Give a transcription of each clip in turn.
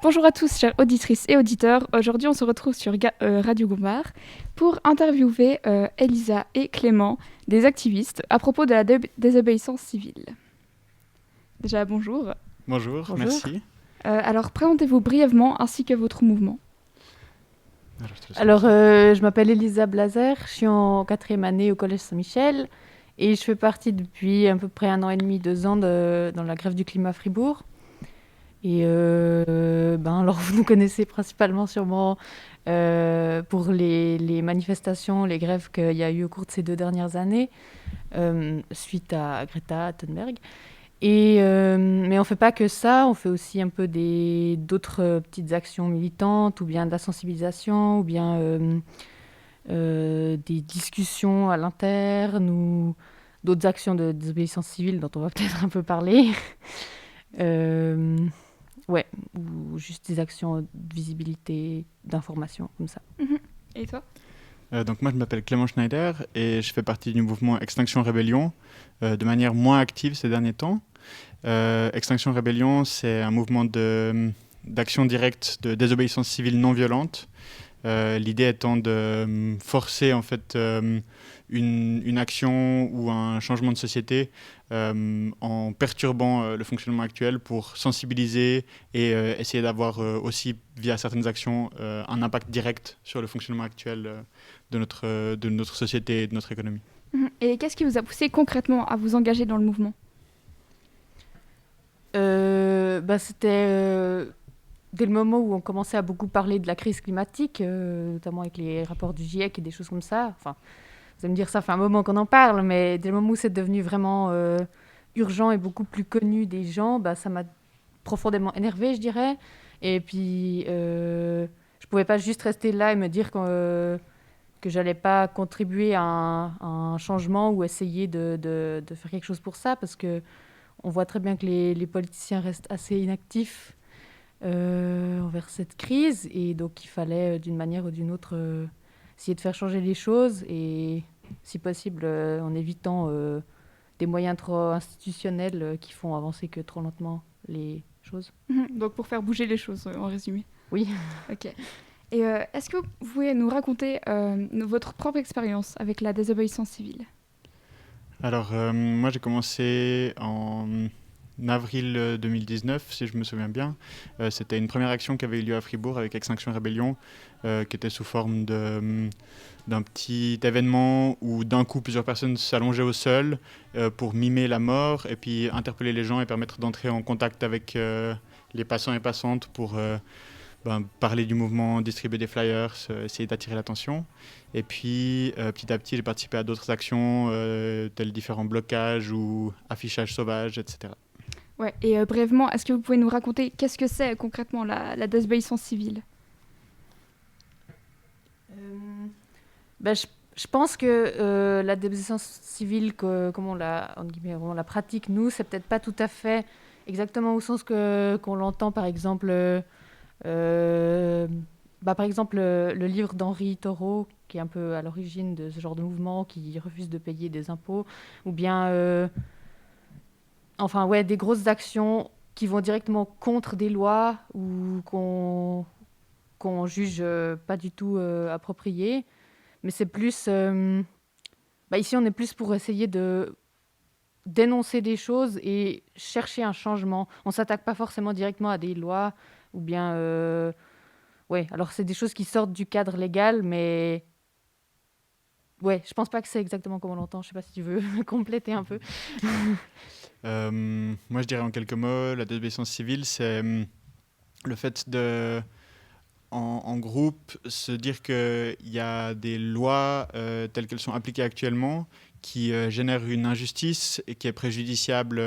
Bonjour à tous, chères auditrices et auditeurs. Aujourd'hui, on se retrouve sur Radio Gombard pour interviewer Elisa et Clément, des activistes, à propos de la désobéissance civile. Déjà, bonjour. Bonjour. Merci. Alors, présentez-vous brièvement ainsi que votre mouvement. Alors, je m'appelle Elisa Blazer, je suis en 4e année au Collège Saint-Michel et je fais partie depuis à peu près 1 an et demi, 2 ans dans la grève du climat à Fribourg. Et alors vous nous connaissez principalement sûrement pour les manifestations, les grèves qu'il y a eu au cours de ces 2 dernières années suite à Greta Thunberg. Mais on ne fait pas que ça, on fait aussi un peu d'autres petites actions militantes ou bien de la sensibilisation ou bien des discussions à l'interne ou d'autres actions de désobéissance civile dont on va peut-être un peu parler. Ou juste des actions de visibilité, d'information, comme ça. Et toi ? Donc moi je m'appelle Clément Schneider et je fais partie du mouvement Extinction Rebellion de manière moins active ces derniers temps. Extinction Rebellion, c'est un mouvement d'action directe de désobéissance civile non violente. L'idée étant de forcer en fait une action ou un changement de société en perturbant le fonctionnement actuel pour sensibiliser et essayer d'avoir aussi via certaines actions un impact direct sur le fonctionnement actuel de notre société et de notre économie. Et qu'est-ce qui vous a poussé concrètement à vous engager dans le mouvement ? C'était dès le moment où on commençait à beaucoup parler de la crise climatique, notamment avec les rapports du GIEC et des choses comme ça. Enfin, vous allez me dire, ça fait un moment qu'on en parle, mais dès le moment où c'est devenu vraiment urgent et beaucoup plus connu des gens, ça m'a profondément énervée, je dirais. Et puis, je pouvais pas juste rester là et me dire que j'allais pas contribuer à un changement ou essayer de faire quelque chose pour ça, parce que on voit très bien que les politiciens restent assez inactifs envers cette crise, et donc il fallait d'une manière ou d'une autre essayer de faire changer les choses, et si possible en évitant des moyens trop institutionnels qui font avancer que trop lentement les choses. Donc pour faire bouger les choses, en résumé. Oui. Ok. Et est-ce que vous pouvez nous raconter votre propre expérience avec la désobéissance civile ? Alors moi j'ai commencé en avril 2019, si je me souviens bien. C'était une première action qui avait eu lieu à Fribourg avec Extinction Rebellion, qui était sous forme d'un petit événement où d'un coup plusieurs personnes s'allongeaient au sol pour mimer la mort et puis interpeller les gens et permettre d'entrer en contact avec les passants et passantes pour parler du mouvement, distribuer des flyers, essayer d'attirer l'attention. Et puis petit à petit j'ai participé à d'autres actions tels différents blocages ou affichages sauvages, etc. Ouais, et brièvement, est-ce que vous pouvez nous raconter qu'est-ce que c'est concrètement la désobéissance civile ? Je pense que la désobéissance civile, comme on la pratique, nous, c'est peut-être pas tout à fait exactement au sens qu'on l'entend, par exemple, le livre d'Henri Thoreau, qui est un peu à l'origine de ce genre de mouvement, qui refuse de payer des impôts, ou bien des grosses actions qui vont directement contre des lois ou qu'on juge pas du tout appropriées. Mais c'est plus... ici, on est plus pour essayer de dénoncer des choses et chercher un changement. On ne s'attaque pas forcément directement à des lois ou bien... alors c'est des choses qui sortent du cadre légal, mais... Ouais, je pense pas que c'est exactement comme on l'entend. Je sais pas si tu veux compléter un peu. Moi, je dirais en quelques mots, la désobéissance civile, c'est le fait de, en groupe, se dire qu'il y a des lois telles qu'elles sont appliquées actuellement qui génèrent une injustice et qui est préjudiciable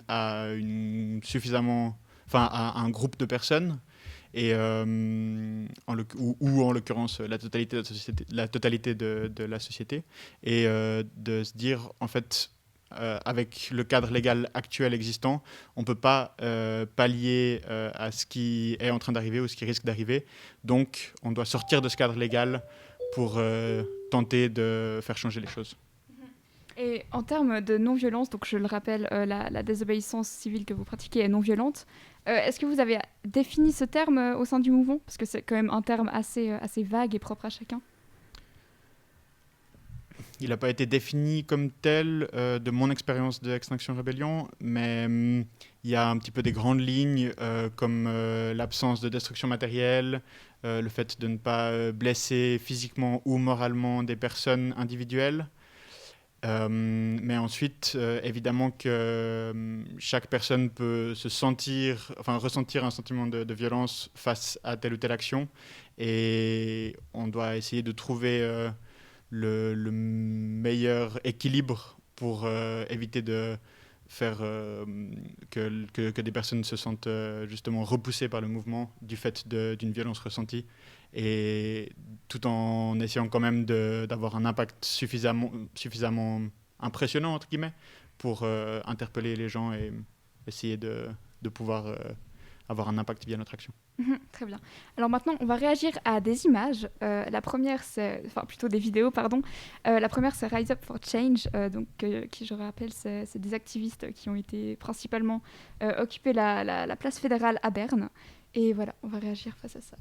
à à un groupe de personnes. Et en l'occurrence la totalité de la société, et de se dire en fait avec le cadre légal actuel existant, on ne peut pas pallier à ce qui est en train d'arriver ou ce qui risque d'arriver, donc on doit sortir de ce cadre légal pour tenter de faire changer les choses. Et en termes de non-violence, donc je le rappelle, la désobéissance civile que vous pratiquez est non-violente. Est-ce que vous avez défini ce terme au sein du mouvement? Parce que c'est quand même un terme assez vague et propre à chacun. Il n'a pas été défini comme tel de mon expérience de Extinction Rebellion, mais il y a un petit peu des grandes lignes comme l'absence de destruction matérielle, le fait de ne pas blesser physiquement ou moralement des personnes individuelles. Mais ensuite, évidemment que chaque personne peut ressentir un sentiment de violence face à telle ou telle action, et on doit essayer de trouver le meilleur équilibre pour éviter de faire que des personnes se sentent justement repoussées par le mouvement du fait d'une violence ressentie, et tout en essayant quand même d'avoir un impact suffisamment impressionnant, entre guillemets, pour interpeller les gens et essayer de pouvoir avoir un impact via notre action. Très bien. Alors maintenant, on va réagir à des images. La première, plutôt des vidéos, pardon. La première, c'est Rise Up for Change, qui, je rappelle, c'est des activistes qui ont été principalement occupé la place fédérale à Berne. Et voilà, on va réagir face à ça.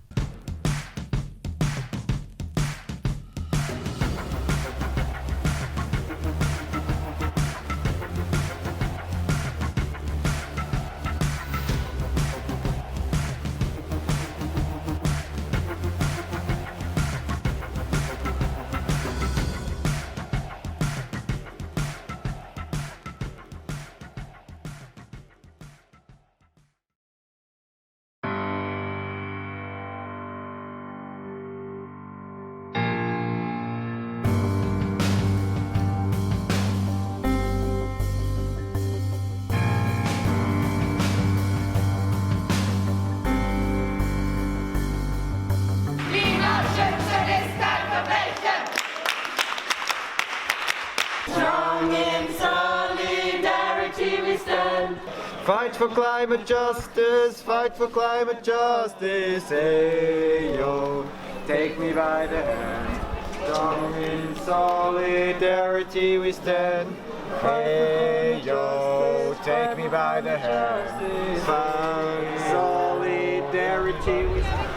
Fight for climate justice, fight for climate justice, hey yo, take me by the hand. Strong in solidarity we stand, hey yo, take me by the hand. Fight solidarity we stand.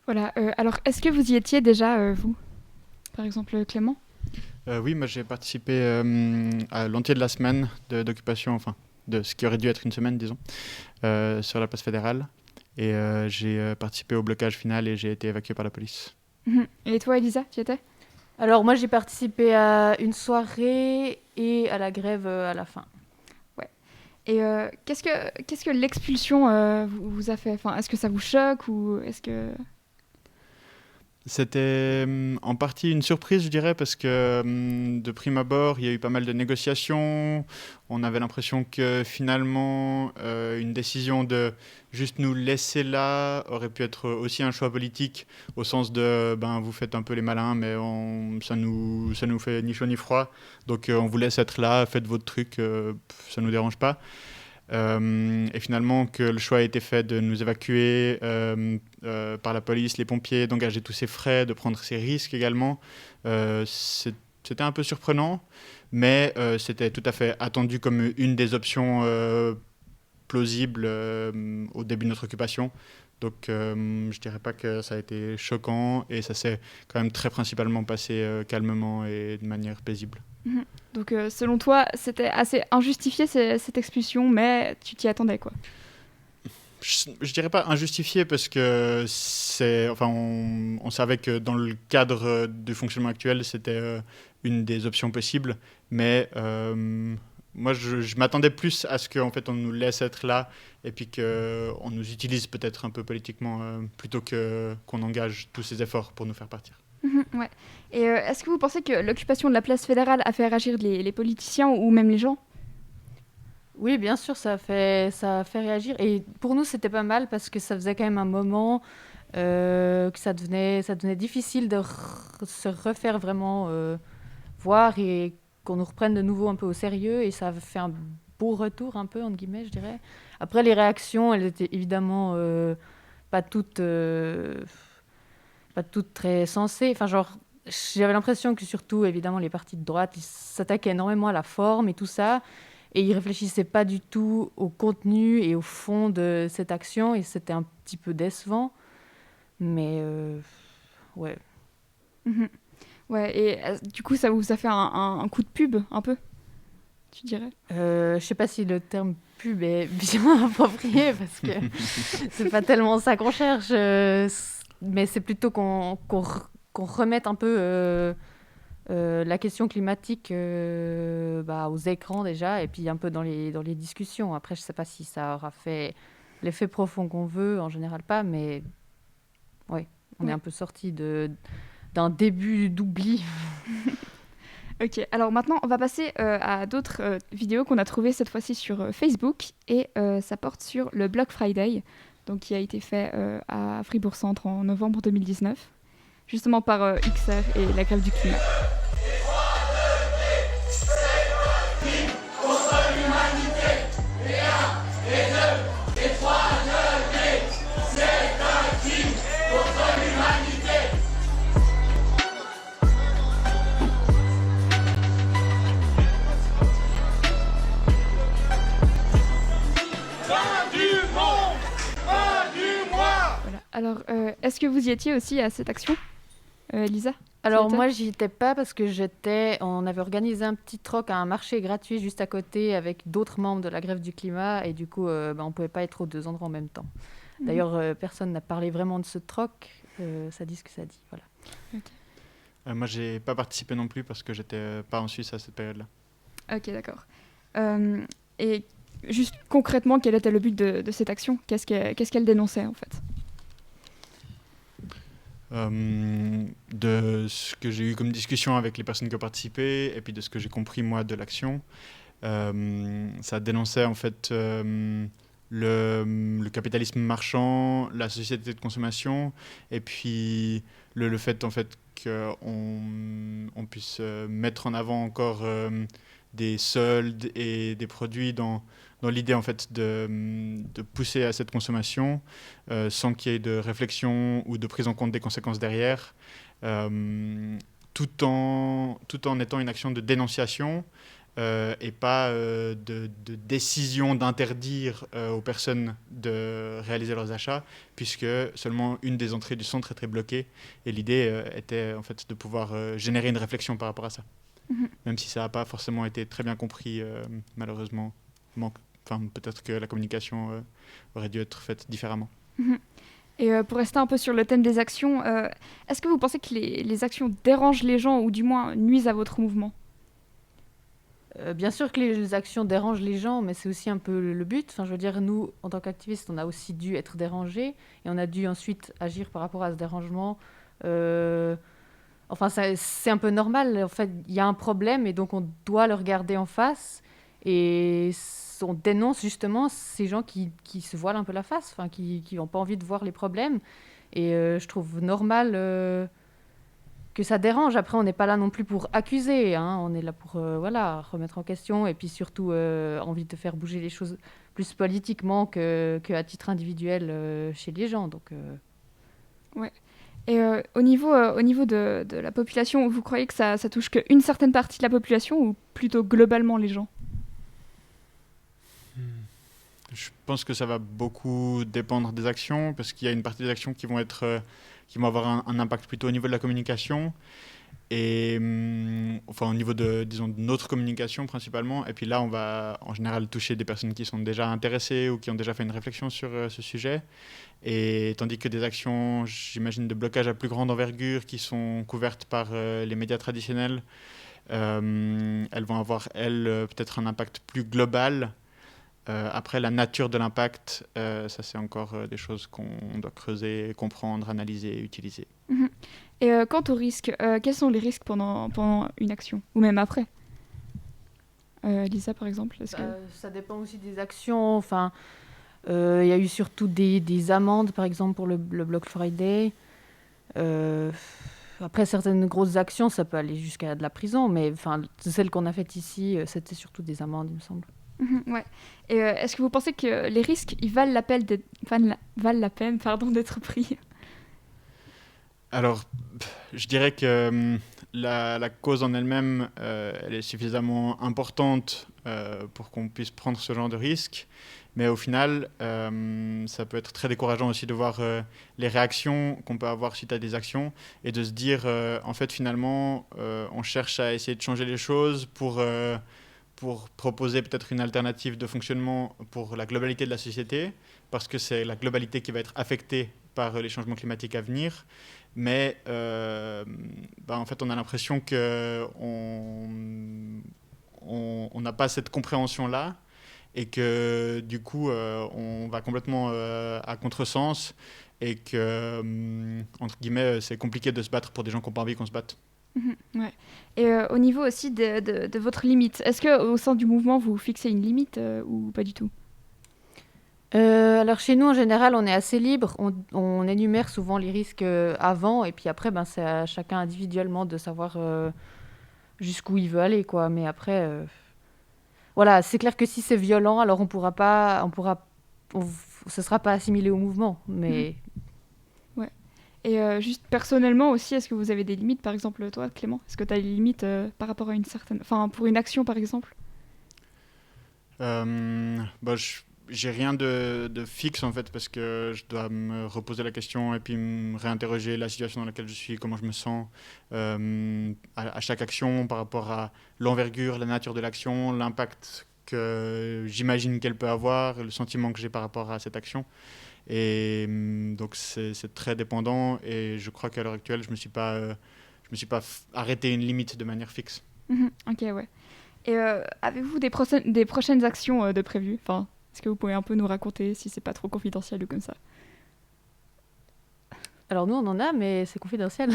Voilà. Alors, est-ce que vous y étiez déjà, vous? Par exemple, Clément? Oui, moi j'ai participé à l'entier de la semaine d'occupation, enfin de ce qui aurait dû être une semaine, disons, sur la place fédérale. Et j'ai participé au blocage final et j'ai été évacué par la police. Et toi, Elisa, tu y étais? Alors moi j'ai participé à une soirée et à la grève à la fin. Ouais. Et qu'est-ce que l'expulsion vous a fait? Enfin, est-ce que ça vous choque ou est-ce que... C'était en partie une surprise, je dirais, parce que de prime abord, il y a eu pas mal de négociations. On avait l'impression que finalement, une décision de juste nous laisser là aurait pu être aussi un choix politique, au sens de vous faites un peu les malins, mais ça nous fait ni chaud ni froid. Donc on vous laisse être là, faites votre truc, ça nous dérange pas. Et finalement que le choix a été fait de nous évacuer par la police, les pompiers, d'engager tous ces frais, de prendre ces risques également. C'était un peu surprenant, mais c'était tout à fait attendu comme une des options plausibles au début de notre occupation. Donc je dirais pas que ça a été choquant, et ça s'est quand même très principalement passé calmement et de manière paisible. Donc selon toi, c'était assez injustifié cette expulsion, mais tu t'y attendais, quoi? Je dirais pas injustifié, parce que on savait que dans le cadre du fonctionnement actuel, c'était une des options possibles, mais moi, je m'attendais plus à ce qu'en fait, on nous laisse être là et puis qu'on nous utilise peut-être un peu politiquement plutôt qu'on engage tous ces efforts pour nous faire partir. Ouais. Et est-ce que vous pensez que l'occupation de la place fédérale a fait réagir les politiciens ou même les gens? Oui, bien sûr, ça a fait réagir. Et pour nous, c'était pas mal parce que ça faisait quand même un moment que ça devenait difficile de se refaire vraiment voir et qu'on nous reprenne de nouveau un peu au sérieux. Et ça a fait un beau retour, un peu, entre guillemets, je dirais. Après, les réactions, elles étaient évidemment pas toutes, pas toutes très sensées. Enfin, genre, j'avais l'impression que surtout, évidemment, les partis de droite, ils s'attaquaient énormément à la forme et tout ça. Et ils réfléchissaient pas du tout au contenu et au fond de cette action. Et c'était un petit peu décevant. Mais ouais. Mhm. Ouais, et du coup, ça vous a fait un coup de pub, un peu, tu dirais? Je sais pas si le terme pub est bien approprié parce que c'est pas tellement ça qu'on cherche. Mais c'est plutôt qu'on remette un peu la question climatique aux écrans déjà et puis un peu dans les discussions. Après, je sais pas si ça aura fait l'effet profond qu'on veut, en général pas, mais ouais, on est un peu sorti d'un début d'oubli. Ok, alors maintenant, on va passer à d'autres vidéos qu'on a trouvées cette fois-ci sur Facebook. Et ça porte sur le Black Friday, donc qui a été fait à Fribourg-Centre en novembre 2019, justement par XR et la grève du climat. Voilà. Alors, est-ce que vous y étiez aussi à cette action, Elisa? Alors moi, j'y étais pas parce que on avait organisé un petit troc à un marché gratuit juste à côté avec d'autres membres de la grève du climat et du coup, on pouvait pas être aux deux endroits en même temps. D'ailleurs, personne n'a parlé vraiment de ce troc. Ça dit ce que ça dit, voilà. Okay. Moi, j'ai pas participé non plus parce que j'étais pas en Suisse à cette période-là. Ok, d'accord. Et juste concrètement, quel était le but de cette action? Qu'est-ce qu'elle dénonçait en fait? De ce que j'ai eu comme discussion avec les personnes qui ont participé et puis de ce que j'ai compris moi de l'action, ça dénonçait en fait le capitalisme marchand, la société de consommation et puis le fait en fait qu'on puisse mettre en avant encore des soldes et des produits dans l'idée en fait de pousser à cette consommation sans qu'il y ait de réflexion ou de prise en compte des conséquences derrière, tout en étant une action de dénonciation et pas de décision d'interdire aux personnes de réaliser leurs achats, puisque seulement une des entrées du centre était bloquée et l'idée était en fait de pouvoir générer une réflexion par rapport à ça. Même si ça n'a pas forcément été très bien compris, malheureusement. Peut-être que la communication aurait dû être faite différemment. Et pour rester un peu sur le thème des actions, est-ce que vous pensez que les actions dérangent les gens ou du moins nuisent à votre mouvement? Bien sûr que les actions dérangent les gens, mais c'est aussi un peu le but. Enfin, je veux dire, nous, en tant qu'activistes, on a aussi dû être dérangés et on a dû ensuite agir par rapport à ce dérangement. Enfin, c'est un peu normal. En fait, il y a un problème et donc on doit le regarder en face. Et on dénonce justement ces gens qui se voilent un peu la face, enfin, qui n'ont pas envie de voir les problèmes. Et je trouve normal que ça dérange. Après, on n'est pas là non plus pour accuser. Hein. On est là pour remettre en question et puis surtout envie de faire bouger les choses plus politiquement qu'à titre individuel chez les gens. Donc, Ouais. Et au niveau de la population, vous croyez que ça touche qu'une certaine partie de la population ou plutôt globalement les gens? Je pense que ça va beaucoup dépendre des actions, parce qu'il y a une partie des actions qui vont avoir un impact plutôt au niveau de la communication, et au niveau de notre communication principalement. Et puis là, on va en général toucher des personnes qui sont déjà intéressées ou qui ont déjà fait une réflexion sur ce sujet. Et tandis que des actions, j'imagine, de blocage à plus grande envergure qui sont couvertes par les médias traditionnels, elles vont avoir, peut-être un impact plus global. Après, la nature de l'impact, ça c'est encore des choses qu'on doit creuser, comprendre, analyser, utiliser. Mhm. Et quant aux risques, quels sont les risques pendant une action, ou même après Lisa, par exemple, Ça dépend aussi des actions. Enfin, il y a eu surtout des amendes, par exemple, pour le Black Friday. Après, certaines grosses actions, ça peut aller jusqu'à de la prison, mais enfin, celle qu'on a faite ici, c'était surtout des amendes, il me semble. Ouais. Et est-ce que vous pensez que les risques, ils valent la peine d'être pris? Alors, je dirais que la cause en elle-même, elle est suffisamment importante pour qu'on puisse prendre ce genre de risque. Mais au final, ça peut être très décourageant aussi de voir les réactions qu'on peut avoir suite à des actions et de se dire, en fait, finalement, on cherche à essayer de changer les choses pour proposer peut-être une alternative de fonctionnement pour la globalité de la société, parce que c'est la globalité qui va être affectée par les changements climatiques à venir. Mais en fait, on a l'impression qu'on n'a pas cette compréhension-là et que du coup, on va complètement à contresens et que, entre guillemets, c'est compliqué de se battre pour des gens qui n'ont pas envie qu'on se batte. Ouais. Et au niveau aussi de votre limite, est-ce qu'au sein du mouvement, vous fixez une limite ou pas du tout? Alors chez nous, en général, on est assez libre. On énumère souvent les risques avant, et puis après, c'est à chacun individuellement de savoir jusqu'où il veut aller, quoi. Mais après, voilà, c'est clair que si c'est violent, alors ce sera pas assimilé au mouvement. Mais Ouais. Et juste personnellement aussi, est-ce que vous avez des limites, par exemple toi, Clément? Est-ce que tu as des limites par rapport à enfin pour une action, par exemple? J'ai rien de fixe en fait parce que je dois me reposer la question et puis me réinterroger la situation dans laquelle je suis, comment je me sens à chaque action par rapport à l'envergure, la nature de l'action, l'impact que j'imagine qu'elle peut avoir, le sentiment que j'ai par rapport à cette action. Et donc c'est très dépendant et je crois qu'à l'heure actuelle je me suis pas arrêté une limite de manière fixe. Ok, ouais. Et avez-vous des prochaines actions de prévues? Enfin, est-ce que vous pouvez un peu nous raconter si c'est pas trop confidentiel ou comme ça? alors nous, on en a, mais c'est confidentiel.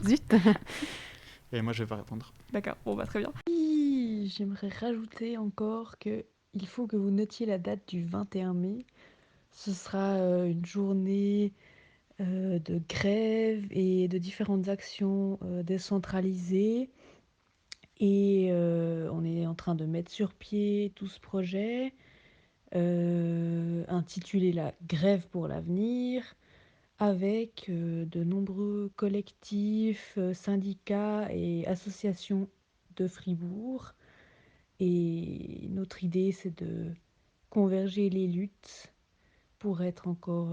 Zut. Et moi je vais pas répondre. D'accord, bon bah très bien. Oui, j'aimerais rajouter encore que il faut que vous notiez la date du 21 mai. Ce sera une journée de grève et de différentes actions décentralisées. Et on est en train de mettre sur pied tout ce projet, intitulé La grève pour l'avenir, avec de nombreux collectifs, syndicats et associations de Fribourg. Et notre idée, c'est de converger les luttes pour être encore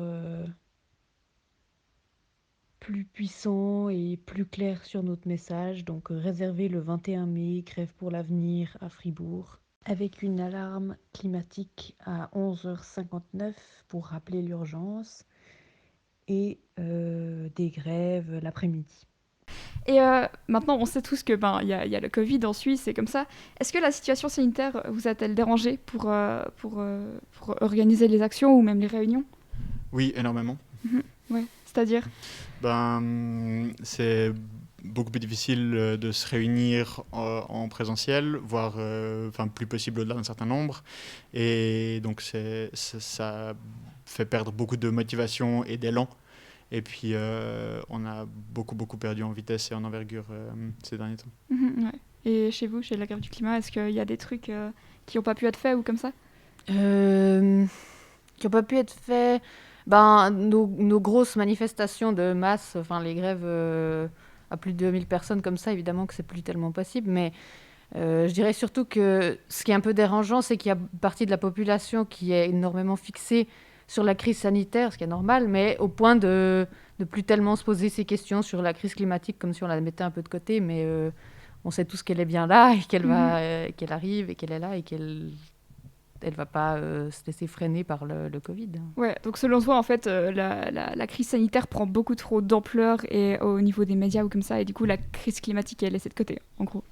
plus puissant et plus clair sur notre message. Donc réservé le 21 mai, grève pour l'avenir à Fribourg, avec une alarme climatique à 11h59 pour rappeler l'urgence et des grèves l'après-midi. Et maintenant, on sait tous que y a le Covid en Suisse et comme ça. Est-ce que la situation sanitaire vous a-t-elle dérangé pour organiser les actions ou même les réunions? Oui, énormément. Ouais, c'est-à-dire? C'est beaucoup plus difficile de se réunir en présentiel, voire plus possible au-delà d'un certain nombre. Et donc ça fait perdre beaucoup de motivation et d'élan. Et puis on a beaucoup perdu en vitesse et en envergure ces derniers temps. Ouais. Et chez vous, chez la grève du climat, est-ce qu'il y a des trucs qui n'ont pas pu être faits ou comme ça? Qui n'ont pas pu être faits. Nos grosses manifestations de masse, les grèves à plus de 2000 personnes comme ça, évidemment que c'est plus tellement possible. Mais je dirais surtout que ce qui est un peu dérangeant, c'est qu'il y a une partie de la population qui est énormément fixée sur la crise sanitaire, ce qui est normal, mais au point de ne plus tellement se poser ces questions sur la crise climatique comme si on la mettait un peu de côté. Mais on sait tous qu'elle est bien là et qu'elle arrive et qu'elle est là et qu'elle ne va pas se laisser freiner par le Covid. Ouais, donc selon toi, en fait, la crise sanitaire prend beaucoup trop d'ampleur et au niveau des médias ou comme ça, et du coup, la crise climatique est laissée de côté, en gros.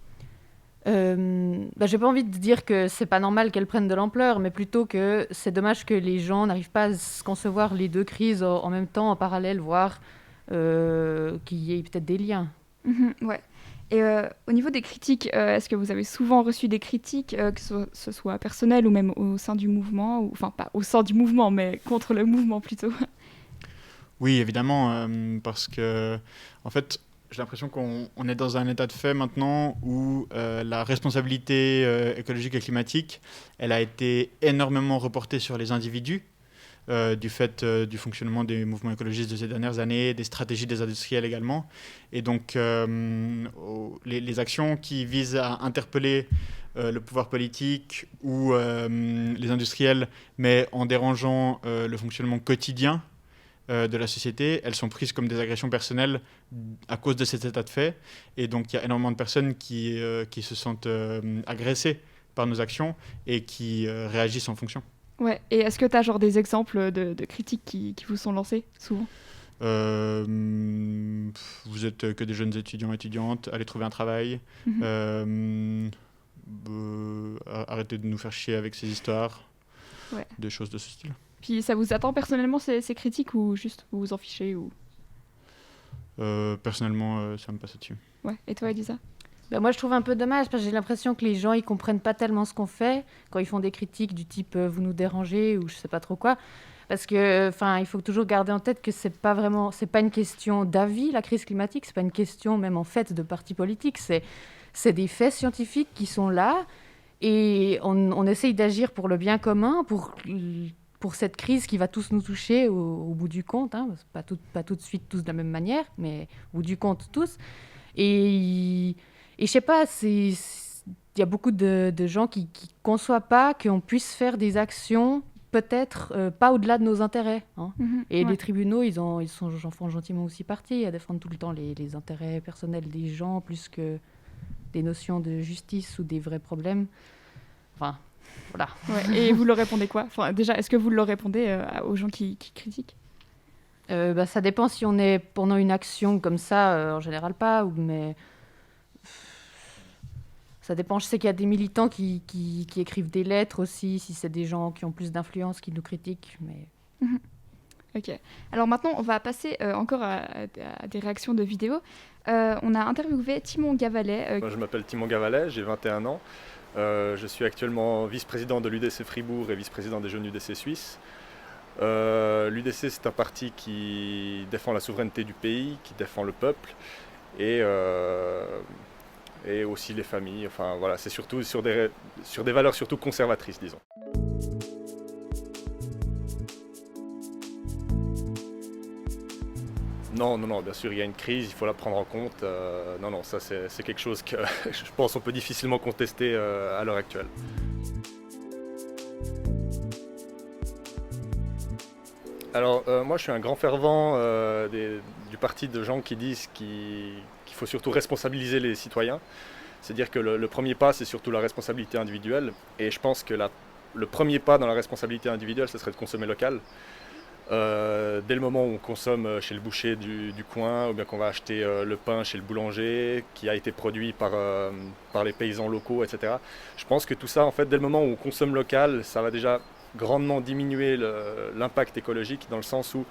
J'ai pas envie de dire que c'est pas normal qu'elles prennent de l'ampleur, mais plutôt que c'est dommage que les gens n'arrivent pas à se concevoir les deux crises en même temps, en parallèle, voire qu'il y ait peut-être des liens. Ouais. Et au niveau des critiques, est-ce que vous avez souvent reçu des critiques, que ce soit personnelles ou même au sein du mouvement, enfin pas au sein du mouvement, mais contre le mouvement plutôt? Oui, évidemment, parce que, en fait, j'ai l'impression qu'on est dans un état de fait maintenant où la responsabilité écologique et climatique, elle a été énormément reportée sur les individus, du fait du fonctionnement des mouvements écologistes de ces dernières années, des stratégies des industriels également. Et donc, les actions qui visent à interpeller le pouvoir politique ou les industriels, mais en dérangeant le fonctionnement quotidien de la société, elles sont prises comme des agressions personnelles à cause de cet état de fait. Et donc, il y a énormément de personnes qui se sentent agressées par nos actions et qui réagissent en fonction. Ouais, et est-ce que tu as genre des exemples de critiques qui vous sont lancées souvent? Vous êtes que des jeunes étudiants, étudiantes, allez trouver un travail. Arrêtez de nous faire chier avec ces histoires. Ouais. Des choses de ce style. Puis ça vous attend personnellement ces critiques ou juste vous vous en fichez ou... Personnellement, ça me passe au-dessus. Ouais, et toi Elisa? Moi, je trouve un peu dommage parce que j'ai l'impression que les gens ils comprennent pas tellement ce qu'on fait quand ils font des critiques du type vous nous dérangez ou je sais pas trop quoi. Parce que, il faut toujours garder en tête que c'est pas une question d'avis la crise climatique, c'est pas une question même en fait de parti politique, c'est des faits scientifiques qui sont là et on essaye d'agir pour le bien commun, pour cette crise qui va tous nous toucher au bout du compte, hein. Pas tout de suite tous de la même manière, mais au bout du compte tous. Et je sais pas, il y a beaucoup de gens qui conçoivent pas qu'on puisse faire des actions peut-être pas au-delà de nos intérêts, hein. Et ouais. les tribunaux, ils en font gentiment aussi partie, à défendre tout le temps les intérêts personnels des gens plus que des notions de justice ou des vrais problèmes. Enfin, voilà. Ouais, et vous leur répondez quoi? Enfin, déjà, est-ce que vous leur répondez aux gens qui critiquent? Ça dépend si on est pendant une action comme ça, en général pas, mais ça dépend. Je sais qu'il y a des militants qui écrivent des lettres aussi, si c'est des gens qui ont plus d'influence qui nous critiquent. Mais... Ok. Alors maintenant, on va passer encore à des réactions de vidéos. On a interviewé Timon Gavalet. Moi, je m'appelle Timon Gavalet, j'ai 21 ans. Je suis actuellement vice-président de l'UDC Fribourg et vice-président des Jeunes UDC Suisse. L'UDC, c'est un parti qui défend la souveraineté du pays, qui défend le peuple et aussi les familles. Enfin, voilà, c'est surtout sur des valeurs surtout conservatrices, disons. Non, bien sûr, il y a une crise, il faut la prendre en compte. Non, ça c'est quelque chose que je pense on peut difficilement contester à l'heure actuelle. Alors, moi je suis un grand fervent du parti de gens qui disent qu'il faut surtout responsabiliser les citoyens. C'est-à-dire que le premier pas, c'est surtout la responsabilité individuelle. Et je pense que le premier pas dans la responsabilité individuelle, ce serait de consommer local. Dès le moment où on consomme chez le boucher du coin, ou bien qu'on va acheter le pain chez le boulanger, qui a été produit par les paysans locaux, etc. Je pense que tout ça, en fait, dès le moment où on consomme local, ça va déjà grandement diminuer l'impact écologique, dans le sens où,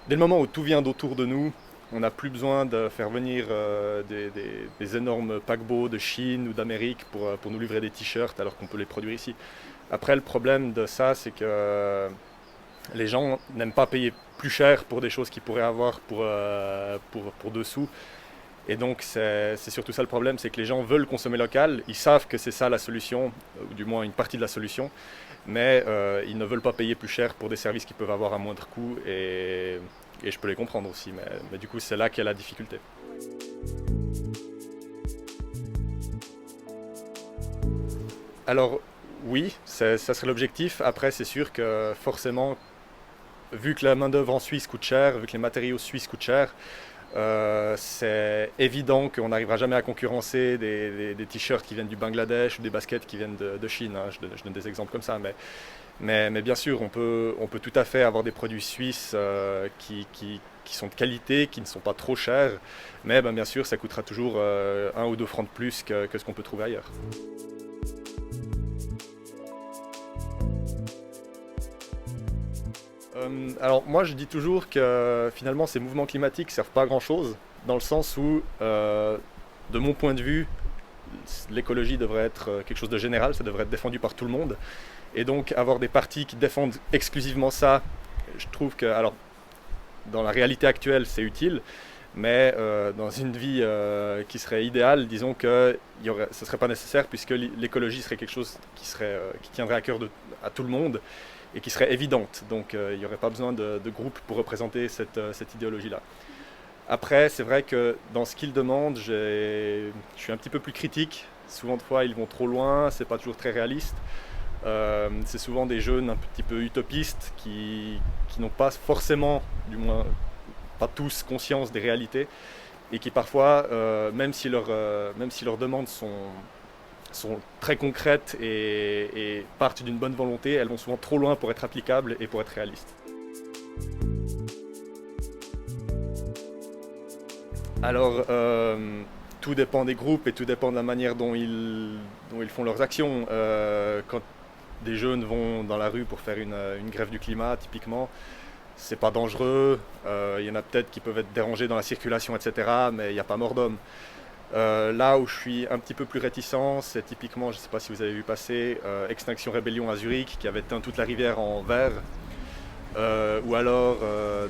dès le moment où tout vient d'autour de nous, on n'a plus besoin de faire venir des énormes paquebots de Chine ou d'Amérique pour nous livrer des t-shirts alors qu'on peut les produire ici. Après, le problème de ça, c'est que les gens n'aiment pas payer plus cher pour des choses qu'ils pourraient avoir pour 2 sous. Et donc c'est surtout ça le problème, c'est que les gens veulent consommer local, ils savent que c'est ça la solution, ou du moins une partie de la solution, mais ils ne veulent pas payer plus cher pour des services qu'ils peuvent avoir à moindre coût, et je peux les comprendre aussi, mais du coup c'est là qu'est la difficulté. Alors oui, ça serait l'objectif. Après c'est sûr que forcément, vu que la main-d'œuvre en Suisse coûte cher, vu que les matériaux suisses coûtent cher, c'est évident qu'on n'arrivera jamais à concurrencer des t-shirts qui viennent du Bangladesh ou des baskets qui viennent de Chine, hein. Je donne des exemples comme ça, Mais bien sûr, on peut tout à fait avoir des produits suisses qui sont de qualité, qui ne sont pas trop chers, mais bien sûr, ça coûtera toujours 1 ou 2 francs de plus que ce qu'on peut trouver ailleurs. Alors moi je dis toujours que finalement ces mouvements climatiques ne servent pas à grand chose, dans le sens où, de mon point de vue, l'écologie devrait être quelque chose de général, ça devrait être défendu par tout le monde. Et donc avoir des partis qui défendent exclusivement ça, je trouve que, alors dans la réalité actuelle c'est utile, mais dans une vie qui serait idéale, disons que ce ne serait pas nécessaire, puisque l'écologie serait quelque chose qui tiendrait à cœur à tout le monde et qui serait évidente. Donc il n'y aurait pas besoin de groupe pour représenter cette idéologie-là. Après, c'est vrai que dans ce qu'ils demandent, je suis un petit peu plus critique. Souvent de fois, ils vont trop loin, c'est pas toujours très réaliste. C'est souvent des jeunes un petit peu utopistes qui n'ont pas forcément, du moins pas tous, conscience des réalités et qui parfois, même si leurs demandes sont très concrètes et partent d'une bonne volonté, elles vont souvent trop loin pour être applicables et pour être réalistes. Alors, tout dépend des groupes et tout dépend de la manière dont ils font leurs actions. Quand des jeunes vont dans la rue pour faire une grève du climat, typiquement, c'est pas dangereux. Il y en a peut-être qui peuvent être dérangés dans la circulation, etc., mais il n'y a pas mort d'homme. Là où je suis un petit peu plus réticent, c'est typiquement, je ne sais pas si vous avez vu passer, Extinction Rébellion à Zurich, qui avait teint toute la rivière en vert. Ou alors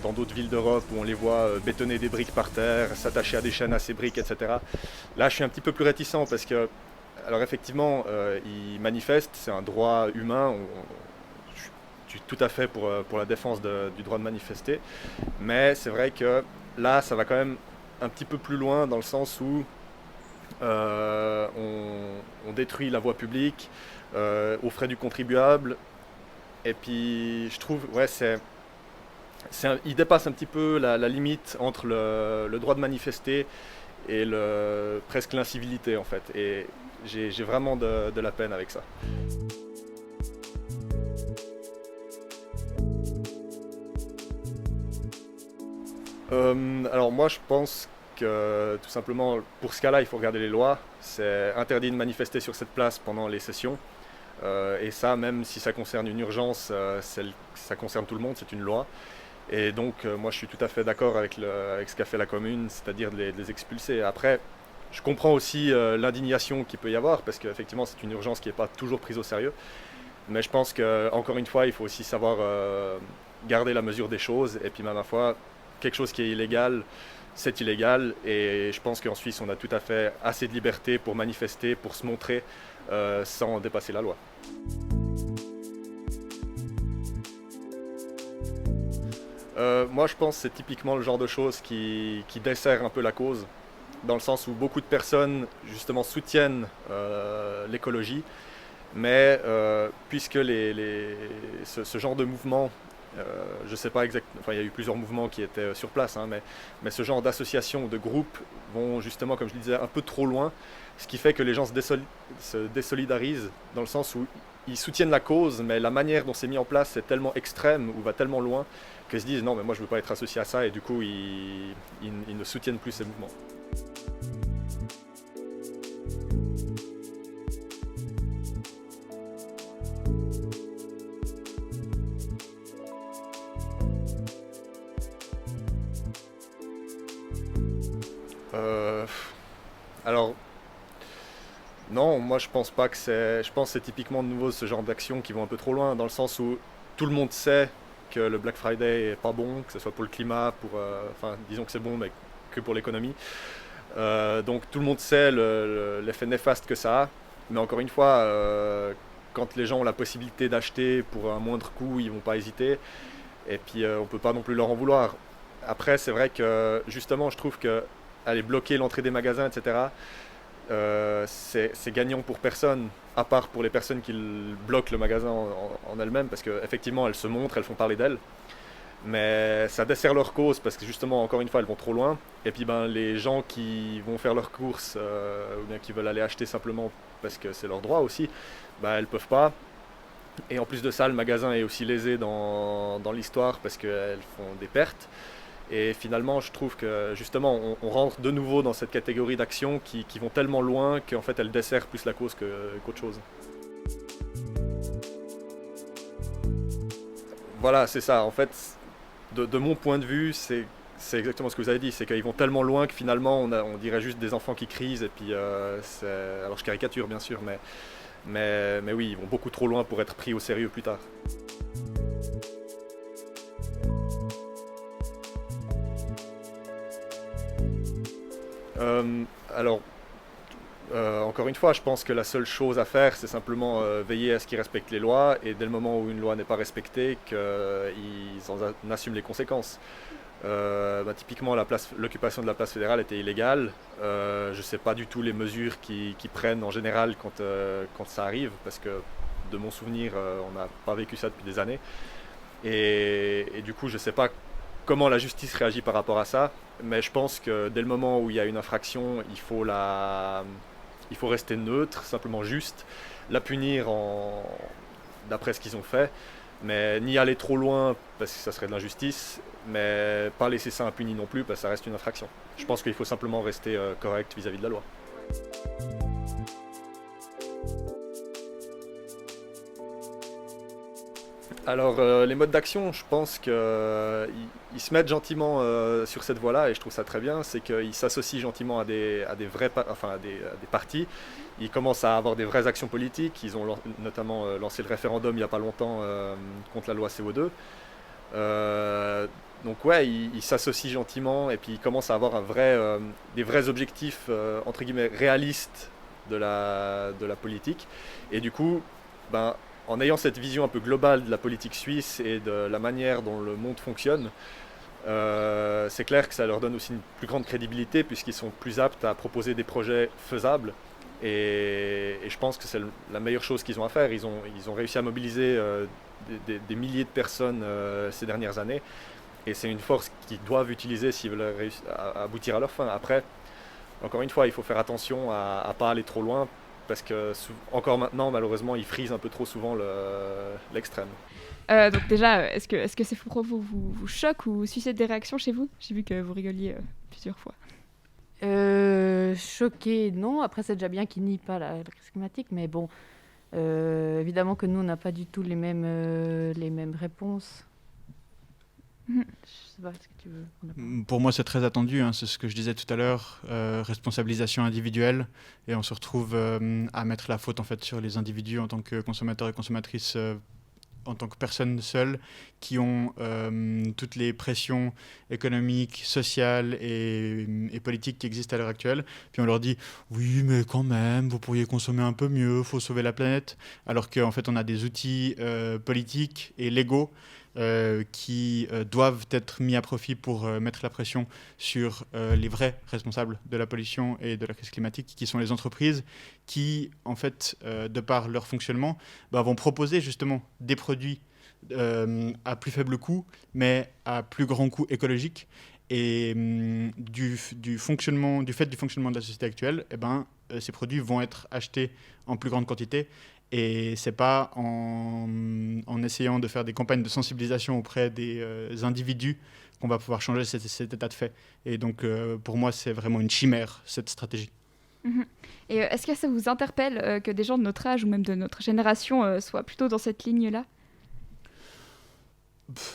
dans d'autres villes d'Europe où on les voit bétonner des briques par terre, s'attacher à des chaînes à ces briques, etc. Là, je suis un petit peu plus réticent parce que, alors effectivement, ils manifestent, c'est un droit humain. Je suis tout à fait pour la défense du droit de manifester, mais c'est vrai que là, ça va quand même un petit peu plus loin dans le sens où on détruit la voie publique aux frais du contribuable. Et puis je trouve, ouais, il dépasse un petit peu la limite entre le droit de manifester et presque l'incivilité en fait. Et j'ai vraiment de la peine avec ça. Alors moi je pense que tout simplement pour ce cas-là il faut regarder les lois. C'est interdit de manifester sur cette place pendant les sessions. Et ça, même si ça concerne une urgence, ça concerne tout le monde, c'est une loi. Et donc, moi, je suis tout à fait d'accord avec ce qu'a fait la commune, c'est-à-dire de les expulser. Après, je comprends aussi l'indignation qu'il peut y avoir, parce qu'effectivement, c'est une urgence qui n'est pas toujours prise au sérieux. Mais je pense qu'encore une fois, il faut aussi savoir garder la mesure des choses. Et puis, ma foi, quelque chose qui est illégal, c'est illégal. Et je pense qu'en Suisse, on a tout à fait assez de liberté pour manifester, pour se montrer, sans dépasser la loi. Moi je pense que c'est typiquement le genre de choses qui dessert un peu la cause, dans le sens où beaucoup de personnes justement soutiennent l'écologie, mais puisque ce genre de mouvement, je ne sais pas exactement, enfin il y a eu plusieurs mouvements qui étaient sur place, hein, mais ce genre d'associations ou de groupes vont justement, comme je le disais, un peu trop loin, ce qui fait que les gens se désolidarisent dans le sens où ils soutiennent la cause, mais la manière dont c'est mis en place est tellement extrême ou va tellement loin qu'ils se disent non mais moi je ne veux pas être associé à ça et du coup ils ne soutiennent plus ces mouvements. Alors, non, moi je pense pas que je pense que c'est typiquement de nouveau ce genre d'actions qui vont un peu trop loin, dans le sens où tout le monde sait que le Black Friday est pas bon, que ce soit pour le climat, enfin disons que c'est bon, mais que pour l'économie. Donc tout le monde sait l'effet néfaste que ça a, mais encore une fois, quand les gens ont la possibilité d'acheter pour un moindre coût, ils vont pas hésiter, et puis on peut pas non plus leur en vouloir. Après, c'est vrai que justement, je trouve que aller bloquer l'entrée des magasins, etc., c'est gagnant pour personne, à part pour les personnes qui bloquent le magasin en elles-mêmes, parce qu'effectivement, elles se montrent, elles font parler d'elles. Mais ça dessert leur cause, parce que justement, encore une fois, elles vont trop loin. Et puis les gens qui vont faire leurs courses, ou bien qui veulent aller acheter simplement parce que c'est leur droit aussi, elles peuvent pas. Et en plus de ça, le magasin est aussi lésé dans l'histoire parce qu'elles font des pertes. Et finalement, je trouve que justement, on rentre de nouveau dans cette catégorie d'actions qui vont tellement loin qu'en fait, elles desserrent plus la cause qu'autre chose. Voilà, c'est ça. En fait, de mon point de vue, c'est exactement ce que vous avez dit. C'est qu'ils vont tellement loin que finalement, on dirait juste des enfants qui crient. Et puis, alors je caricature bien sûr, mais oui, ils vont beaucoup trop loin pour être pris au sérieux plus tard. Alors, encore une fois, je pense que la seule chose à faire, c'est simplement veiller à ce qu'ils respectent les lois, et dès le moment où une loi n'est pas respectée, qu'ils en assument les conséquences. Typiquement, l'occupation de la place fédérale était illégale. Je ne sais pas du tout les mesures qu'ils prennent en général quand ça arrive, parce que de mon souvenir, on n'a pas vécu ça depuis des années. Et du coup, je ne sais pas comment la justice réagit par rapport à ça, mais je pense que dès le moment où il y a une infraction, il faut rester neutre, simplement juste, la punir d'après ce qu'ils ont fait, mais ni aller trop loin parce que ça serait de l'injustice, mais pas laisser ça impuni non plus parce que ça reste une infraction. Je pense qu'il faut simplement rester correct vis-à-vis de la loi. Alors, les modes d'action, je pense qu'ils se mettent gentiment sur cette voie-là, et je trouve ça très bien. C'est qu'ils s'associent gentiment à des partis. Ils commencent à avoir des vraies actions politiques. Ils ont notamment lancé le référendum il n'y a pas longtemps contre la loi CO2. Donc ouais, ils s'associent gentiment, et puis ils commencent à avoir des vrais objectifs entre guillemets réalistes de la politique. Et du coup, en ayant cette vision un peu globale de la politique suisse et de la manière dont le monde fonctionne, c'est clair que ça leur donne aussi une plus grande crédibilité, puisqu'ils sont plus aptes à proposer des projets faisables. Et je pense que c'est la meilleure chose qu'ils ont à faire. Ils ont réussi à mobiliser des milliers de personnes ces dernières années. Et c'est une force qu'ils doivent utiliser s'ils veulent aboutir à leur fin. Après, encore une fois, il faut faire attention à ne pas aller trop loin, parce que encore maintenant, malheureusement, ils frisent un peu trop souvent l'extrême. Donc déjà, est-ce que ces propos vous choquent ou suscitent des réactions chez vous ? J'ai vu que vous rigoliez plusieurs fois. Choqué, non. Après, c'est déjà bien qu'ils nient pas la crise climatique, mais bon, évidemment que nous, on n'a pas du tout les mêmes réponses. Je sais pas ce que tu veux. Pour moi, c'est très attendu, c'est ce que je disais tout à l'heure, responsabilisation individuelle, et on se retrouve à mettre la faute en fait sur les individus en tant que consommateurs et consommatrices, en tant que personnes seules, qui ont toutes les pressions économiques, sociales et politiques qui existent à l'heure actuelle. Puis on leur dit « Oui, mais quand même, vous pourriez consommer un peu mieux, il faut sauver la planète », alors qu'en fait on a des outils politiques et légaux qui doivent être mis à profit pour mettre la pression sur les vrais responsables de la pollution et de la crise climatique, qui sont les entreprises, qui, en fait, de par leur fonctionnement, vont proposer justement des produits à plus faible coût, mais à plus grand coût écologique. Et du fait du fonctionnement de la société actuelle, ces produits vont être achetés en plus grande quantité. Et ce n'est pas en essayant de faire des campagnes de sensibilisation auprès des individus qu'on va pouvoir changer cet état de fait. Et donc, pour moi, c'est vraiment une chimère, cette stratégie. Mmh. Et est-ce que ça vous interpelle que des gens de notre âge ou même de notre génération soient plutôt dans cette ligne-là ?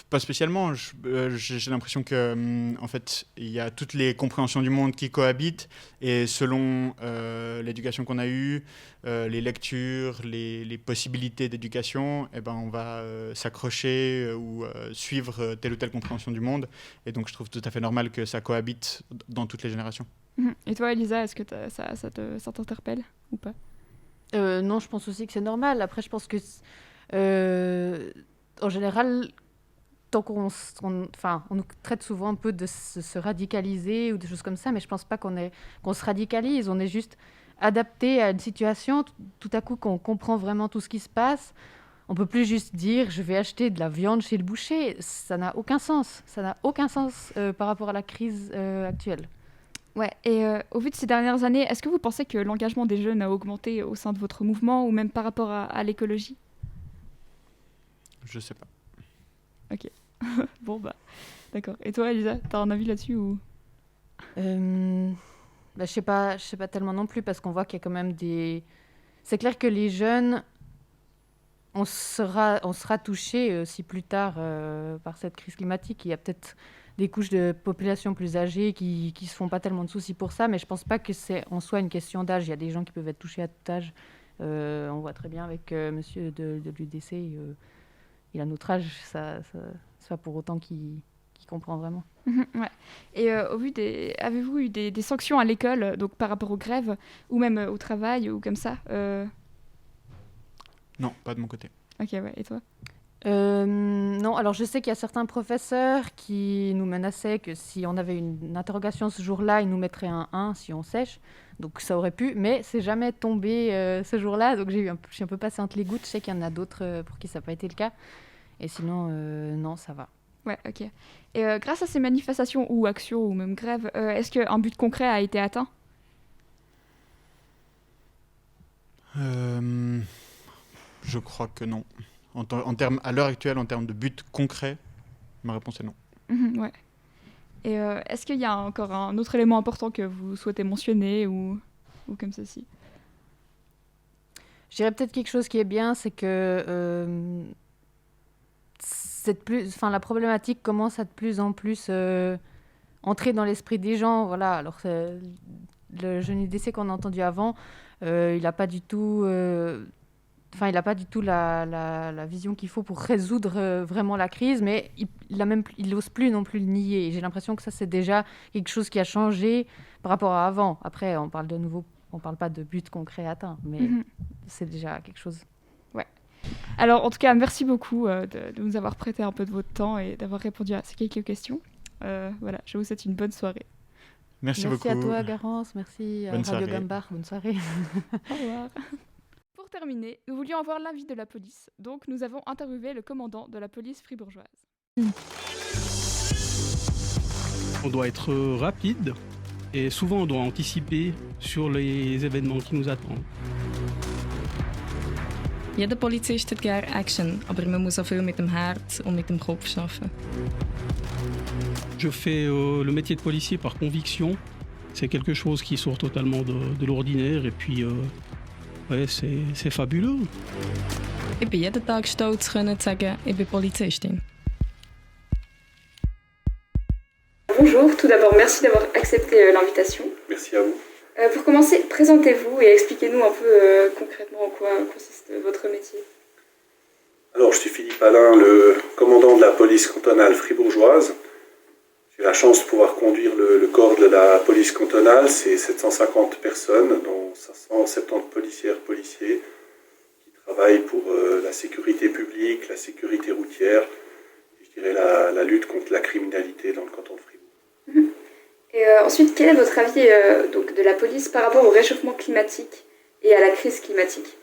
Pas spécialement. J'ai l'impression que, en fait, il y a toutes les compréhensions du monde qui cohabitent, et selon l'éducation qu'on a eue, les lectures, les possibilités d'éducation, on va s'accrocher ou suivre telle ou telle compréhension du monde. Et donc, je trouve tout à fait normal que ça cohabite dans toutes les générations. Et toi, Elisa, est-ce que ça t'interpelle ou pas ? Non, je pense aussi que c'est normal. Après, je pense que, en général, tant qu'on nous traite souvent un peu de se radicaliser ou des choses comme ça, mais je pense pas qu'on se radicalise. On est juste adapté à une situation. Tout à coup, qu'on comprend vraiment tout ce qui se passe, on peut plus juste dire je vais acheter de la viande chez le boucher. Ça n'a aucun sens. Ça n'a aucun sens par rapport à la crise actuelle. Ouais, et au vu de ces dernières années, est-ce que vous pensez que l'engagement des jeunes a augmenté au sein de votre mouvement ou même par rapport à l'écologie ? Je sais pas. Bon, bah, d'accord. Et toi, Elisa, t'as un avis là-dessus ou... Je sais pas tellement non plus, parce qu'on voit qu'il y a quand même des... C'est clair que les jeunes, on sera touchés aussi plus tard par cette crise climatique. Il y a peut-être des couches de population plus âgées qui se font pas tellement de soucis pour ça, mais je pense pas que c'est en soi une question d'âge. Il y a des gens qui peuvent être touchés à tout âge. On voit très bien avec monsieur de l'UDC, il a notre âge, ça c'est pas pour autant qu'il comprend vraiment. Ouais. Et avez-vous eu des sanctions à l'école, donc par rapport aux grèves, ou même au travail, ou comme ça Non, pas de mon côté. Ok, ouais. Et toi? Non, alors je sais qu'il y a certains professeurs qui nous menaçaient que si on avait une interrogation ce jour-là, ils nous mettraient un 1 si on sèche. Donc ça aurait pu, mais c'est jamais tombé ce jour-là. Donc je suis un peu passée entre les gouttes. Je sais qu'il y en a d'autres pour qui ça n'a pas été le cas. Et sinon, non, ça va. Ouais, ok. Et grâce à ces manifestations ou actions ou même grèves, est-ce qu'un but concret a été atteint? Je crois que non. À l'heure actuelle, en termes de but concret, ma réponse est non. Ouais. Et est-ce qu'il y a encore un autre élément important que vous souhaitez mentionner ou comme ceci? Je dirais peut-être quelque chose qui est bien, c'est que la problématique commence à de plus en plus entrer dans l'esprit des gens. Voilà. Alors, le jeune UDC qu'on a entendu avant, il n'a pas du tout... il n'a pas du tout la vision qu'il faut pour résoudre vraiment la crise, mais il n'ose plus non plus le nier. Et j'ai l'impression que ça, c'est déjà quelque chose qui a changé par rapport à avant. Après, on parle pas de but concret atteint, mais c'est déjà quelque chose. Ouais. Alors, en tout cas, merci beaucoup de nous avoir prêté un peu de votre temps et d'avoir répondu à ces quelques questions. Voilà, je vous souhaite une bonne soirée. Merci beaucoup. Merci à toi, Garance. Merci à Radio Gambard. Bonne soirée. Au revoir. Pour terminer, nous voulions avoir l'avis de la police, donc nous avons interviewé le commandant de la police fribourgeoise. On doit être rapide et souvent on doit anticiper sur les événements qui nous attendent. Jeder Polizist hat gerne Action, aber man muss auch viel mit dem Herz und mit dem Kopf arbeiten. Je fais le métier de policier par conviction. C'est quelque chose qui sort totalement de l'ordinaire et puis ouais, c'est fabuleux. Ich bin jeden Tag stolz zu sagen, ich bin Polizistin. Bonjour, tout d'abord merci d'avoir accepté l'invitation. Merci à vous. Pour commencer, présentez-vous et expliquez-nous un peu concrètement en quoi consiste votre métier. Alors, je suis Philippe Alain, le commandant de la police cantonale fribourgeoise. J'ai la chance de pouvoir conduire le corps de la police cantonale. C'est 750 personnes, dont 570 policiers qui travaillent pour la sécurité publique, la sécurité routière, et je dirais la lutte contre la criminalité dans le canton de Fribourg. Et ensuite, quel est votre avis donc, de la police par rapport au réchauffement climatique et à la crise climatique?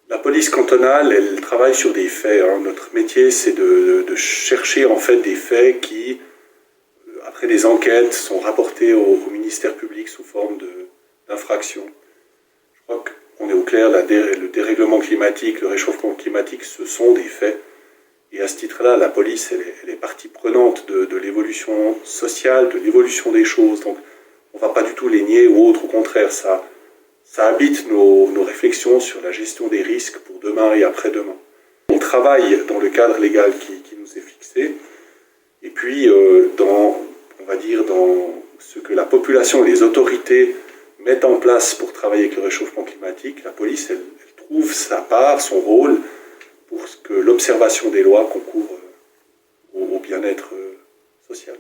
La police cantonale, elle travaille sur des faits. Notre métier, c'est de chercher en fait des faits qui, après des enquêtes, sont rapportés au ministère public sous forme d'infractions. Je crois qu'on est au clair, le dérèglement climatique, le réchauffement climatique, ce sont des faits. Et à ce titre-là, la police, elle est partie prenante de l'évolution sociale, de l'évolution des choses. Donc, on ne va pas du tout les nier ou autre. Au contraire, ça habite nos réflexions sur la gestion des risques pour demain et après-demain. On travaille dans le cadre légal qui nous est fixé. Et puis, dans ce que la population et les autorités mettent en place pour travailler avec le réchauffement climatique, la police, elle trouve sa part, son rôle, pour que l'observation des lois concourt au bien-être social.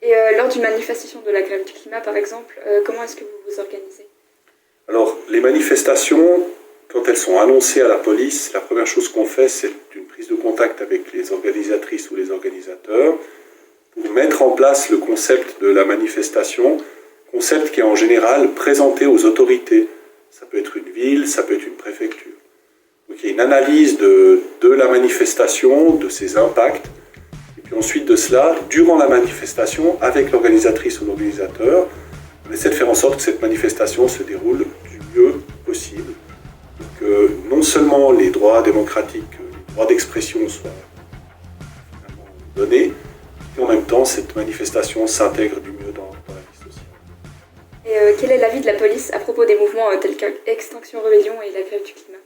Et lors d'une manifestation de la grève du climat, par exemple, comment est-ce que vous vous organisez? Alors, les manifestations, quand elles sont annoncées à la police, la première chose qu'on fait, c'est une prise de contact avec les organisatrices ou les organisateurs pour mettre en place le concept de la manifestation, concept qui est en général présenté aux autorités. Ça peut être une ville, ça peut être une préfecture. Donc il y a une analyse de la manifestation, de ses impacts, et puis ensuite de cela, durant la manifestation, avec l'organisatrice ou l'organisateur, on essaie de faire en sorte que cette manifestation se déroule du mieux possible, que non seulement les droits démocratiques, les droit d'expression soit finalement donné, et en même temps cette manifestation s'intègre du mieux dans la vie sociale. Et quel est l'avis de la police à propos des mouvements tels qu'Extinction Rebellion et la grève du climat?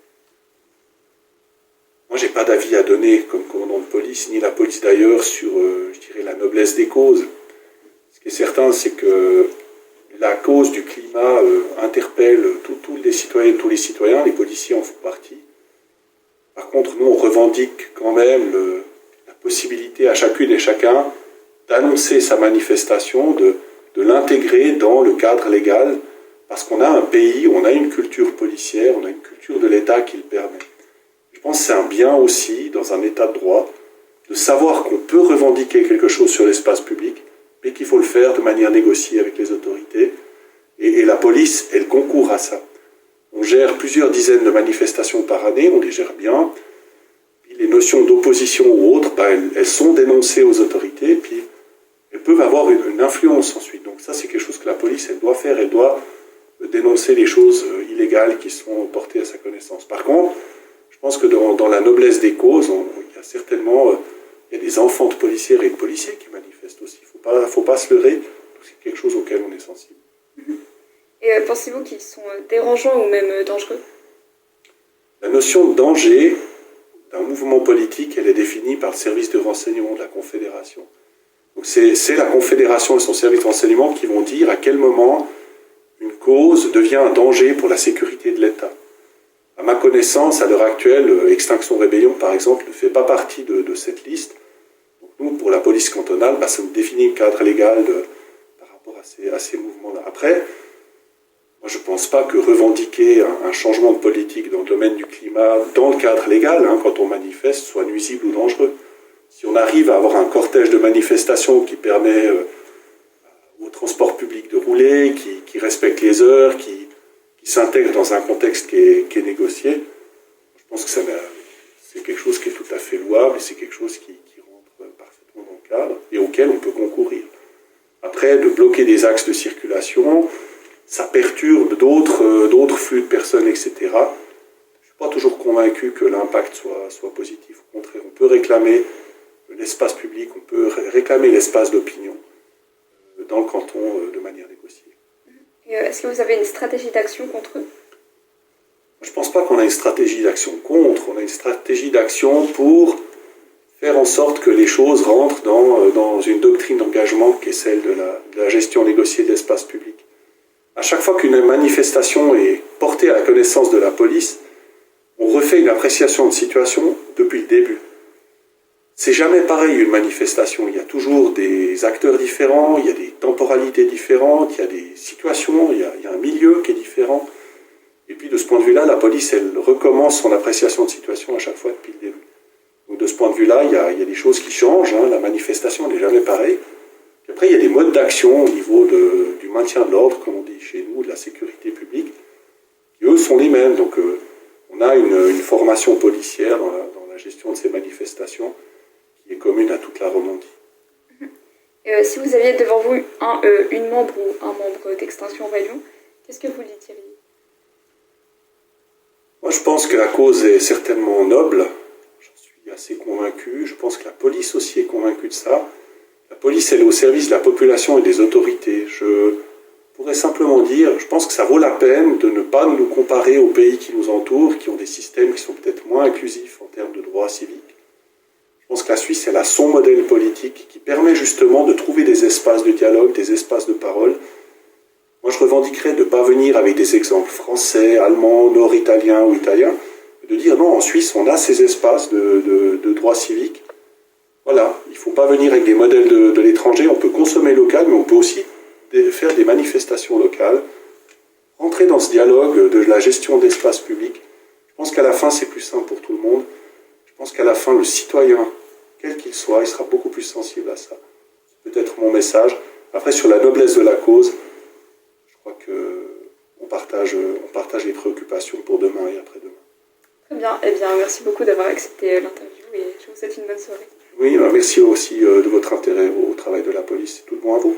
Moi, j'ai pas d'avis à donner comme commandant de police, ni la police d'ailleurs, sur, je dirais, la noblesse des causes. Ce qui est certain, c'est que la cause du climat interpelle tous les citoyennes, tous les citoyens, les policiers en font partie. Par contre, nous, on revendique quand même la possibilité à chacune et chacun d'annoncer sa manifestation, de l'intégrer dans le cadre légal, parce qu'on a un pays, on a une culture policière, on a une culture de l'État qui le permet. Je pense que c'est un bien aussi, dans un état de droit, de savoir qu'on peut revendiquer quelque chose sur l'espace public, mais qu'il faut le faire de manière négociée avec les autorités. Et la police, elle concourt à ça. On gère plusieurs dizaines de manifestations par année, on les gère bien. Puis les notions d'opposition ou autres, elles sont dénoncées aux autorités, puis elles peuvent avoir une influence ensuite. Donc ça, c'est quelque chose que la police, elle doit faire, elle doit dénoncer les choses illégales qui sont portées à sa connaissance. Par contre, je pense que dans la noblesse des causes, il y a certainement des enfants de policières et de policiers qui manifestent aussi. Il ne faut pas se leurrer, c'est quelque chose auquel on est sensible. Et pensez-vous qu'ils sont dérangeants ou même dangereux? La notion de danger d'un mouvement politique, elle est définie par le service de renseignement de la Confédération. Donc c'est la Confédération et son service de renseignement qui vont dire à quel moment une cause devient un danger pour la sécurité de l'État. À ma connaissance, à l'heure actuelle, Extinction Rebellion, par exemple, ne fait pas partie de cette liste. Donc nous, pour la police cantonale, ça nous définit le cadre légal par rapport à ces mouvements-là. Après, moi, je ne pense pas que revendiquer un changement de politique dans le domaine du climat, dans le cadre légal, quand on manifeste, soit nuisible ou dangereux. Si on arrive à avoir un cortège de manifestations qui permet au transport public de rouler, qui respecte les heures, qui s'intègre dans un contexte qui est négocié, je pense que c'est quelque chose qui est tout à fait louable et c'est quelque chose qui rentre parfaitement dans le cadre et auquel on peut concourir. Après, de bloquer des axes de circulation, ça perturbe d'autres flux de personnes, etc. Je ne suis pas toujours convaincu que l'impact soit positif. Au contraire, on peut réclamer l'espace public, on peut réclamer l'espace d'opinion dans le canton de manière négociée. Et est-ce que vous avez une stratégie d'action contre eux? Je ne pense pas qu'on a une stratégie d'action contre, on a une stratégie d'action pour faire en sorte que les choses rentrent dans une doctrine d'engagement qui est celle de la gestion négociée de l'espace public. À chaque fois qu'une manifestation est portée à la connaissance de la police, on refait une appréciation de situation depuis le début. C'est jamais pareil une manifestation, il y a toujours des acteurs différents, il y a des temporalités différentes, il y a des situations, il y a un milieu qui est différent. Et puis de ce point de vue-là, la police, elle recommence son appréciation de situation à chaque fois depuis le début. Donc de ce point de vue-là, il y a des choses qui changent, la manifestation n'est jamais pareille. Puis après, il y a des modes d'action au niveau du maintien de l'ordre, comme on dit chez nous, de la sécurité publique, qui eux sont les mêmes. Donc on a une formation policière dans la gestion de ces manifestations qui est commune à toute la Romandie. Si vous aviez devant vous une membre ou un membre d'Extinction Rebellion, qu'est-ce que vous lui diriez? Moi, je pense que la cause est certainement noble. J'en suis assez convaincu. Je pense que la police aussi est convaincue de ça. La police, elle est au service de la population et des autorités. Je pourrais simplement dire, je pense que ça vaut la peine de ne pas nous comparer aux pays qui nous entourent, qui ont des systèmes qui sont peut-être moins inclusifs en termes de droits civiques. Je pense que la Suisse, elle a son modèle politique qui permet justement de trouver des espaces de dialogue, des espaces de parole. Moi, je revendiquerais de ne pas venir avec des exemples français, allemands, nord-italiens ou italiens, de dire non, en Suisse, on a ces espaces de droits civiques. Voilà, il ne faut pas venir avec des modèles de l'étranger, on peut consommer local, mais on peut aussi faire des manifestations locales, rentrer dans ce dialogue de la gestion d'espace public. Je pense qu'à la fin, c'est plus simple pour tout le monde. Je pense qu'à la fin, le citoyen, quel qu'il soit, il sera beaucoup plus sensible à ça. C'est peut-être mon message. Après, sur la noblesse de la cause, je crois qu'on partage les préoccupations pour demain et après-demain. Très bien. Eh bien, merci beaucoup d'avoir accepté l'interview et je vous souhaite une bonne soirée. Oui, merci aussi de votre intérêt au travail de la police. Tout le bon à vous.